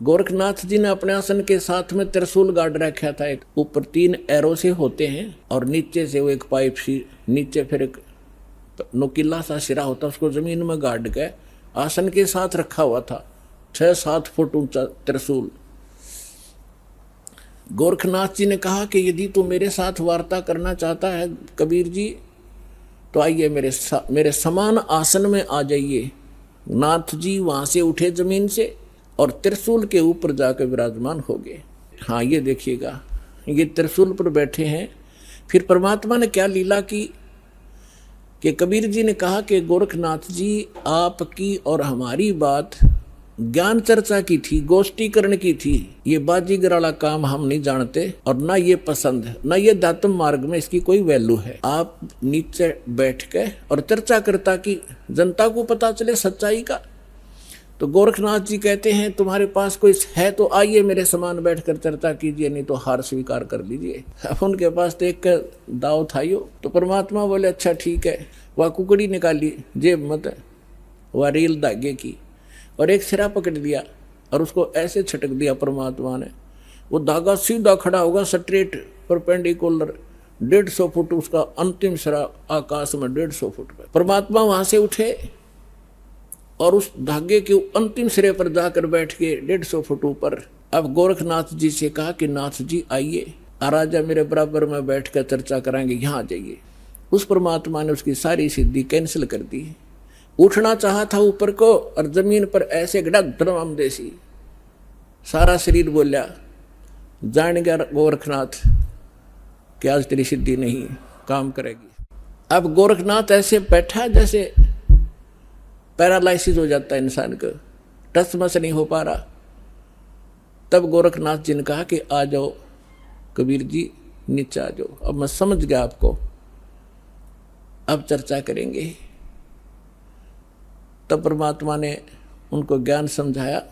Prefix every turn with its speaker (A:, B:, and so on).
A: गोरखनाथ जी ने अपने आसन के साथ में त्रिशूल गाड़ रखा था। एक ऊपर 3 एरो से होते हैं और नीचे से वो एक पाइप सी, नीचे फिर एक नुकीला सा सिरा होता, उसको जमीन में गाड़ के आसन के साथ रखा हुआ था। 6-7 फुट ऊंचा त्रिशूल। गोरखनाथ जी ने कहा कि यदि तू मेरे साथ वार्ता करना चाहता है कबीर जी, तो आइए मेरे समान आसन में आ जाइए। नाथ जी वहां से उठे जमीन से और त्रिशूल के ऊपर जाकर विराजमान हो गए। हाँ, ये देखिएगा, ये त्रिशूल पर बैठे हैं। फिर परमात्मा ने क्या लीला की कि कबीर जी ने कहा कि गोरखनाथ जी, आपकी और हमारी बात ज्ञान चर्चा की थी, गोष्ठीकरण की थी। ये बाजीगर वाला काम हम नहीं जानते और ना ये पसंद है, ना ये दातम मार्ग में इसकी कोई वैल्यू है। आप नीचे बैठ के और चर्चा करता कि जनता को पता चले सच्चाई का। तो गोरखनाथ जी कहते हैं तुम्हारे पास कोई है तो आइए मेरे समान बैठकर चर्चा कीजिए, नहीं तो हार स्वीकार कर लीजिए। अब उनके पास तो एक दाव था यो। तो परमात्मा बोले अच्छा ठीक है। वह कुकड़ी निकाली जेब मत, वह रील धागे की, और एक सिरा पकड़ लिया और उसको ऐसे छटक दिया परमात्मा ने। वो धागा सीधा खड़ा होगा, स्ट्रेट परपेंडिकुलर 150 फुट उसका अंतिम सिरा आकाश में 150 फुट पर। परमात्मा वहां से उठे और उस धागे के अंतिम सिरे पर जाकर बैठ के 150 फुट ऊपर। अब गोरखनाथ जी से कहा कि नाथ जी आइए, राजा मेरे बराबर में बैठ कर चर्चा कराएंगे, यहाँ आ जाइए। उस परमात्मा ने उसकी सारी सिद्धि कैंसिल कर दी। उठना चाहा था ऊपर को और जमीन पर ऐसे गड़ा धर्म देसी, सारा शरीर बोलिया, जान गया गोरखनाथ कि आज तेरी सिद्धि नहीं काम करेगी। अब गोरखनाथ ऐसे बैठा जैसे पैरालाइसिस हो जाता है इंसान को, टस मस नहीं हो पा रहा। तब गोरखनाथ जी ने कहा कि आ जाओ कबीर जी, नीचे आ जाओ, अब मैं समझ गया आपको, अब चर्चा करेंगे। तब परमात्मा ने उनको ज्ञान समझाया